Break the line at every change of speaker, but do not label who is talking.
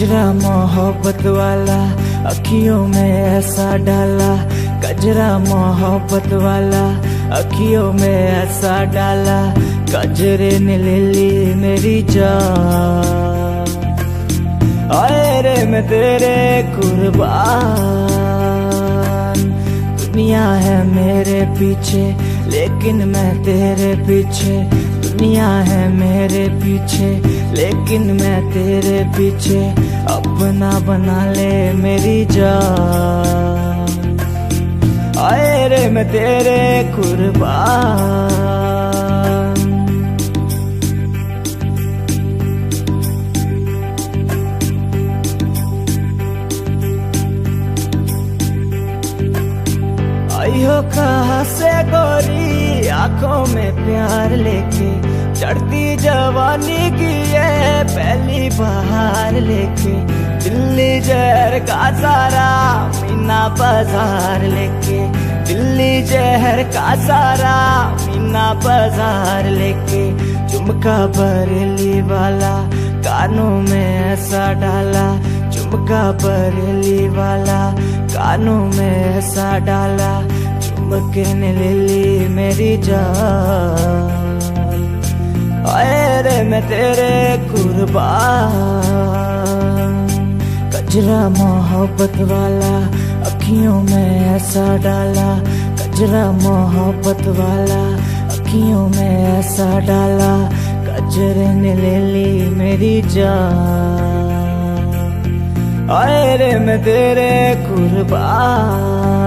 कजरा मोहब्बत वाला अखियों में ऐसा डाला, कजरा मोहब्बत वाला अखियों में ऐसा डाला, कजरे ने ले ली मेरी जान। आए रे मैं तेरे कुर्बान, दुनिया है मेरे पीछे लेकिन मैं तेरे पीछे, दुनिया है मेरे पीछे लेकिन मैं तेरे पीछे, अपना बना ले मेरी जान। आए रे मैं तेरे कुर्बान। आई हो कहाँ से गोरी आंखों में प्यार लेके, चढ़ती जवानी की ये पहली बहार लेके, दिल्ली जहर का सारा मीना बाजार लेके, दिल्ली जहर का सारा मीना बाजार लेके, झुमका बरेली वाला कानों में ऐसा डाला, झुमका बरेली वाला कानों में ऐसा डाला, झुमके ने ले ली मेरी जान। आए रे मैं तेरे कुर्बान, कजरा मोहब्बत वाला अखियों में ऐसा डाला, कजरा मोहब्बत वाला अखियों में ऐसा डाला, कजरे ने ले ली मेरी जान। आए रे मैं तेरे कुर्बान।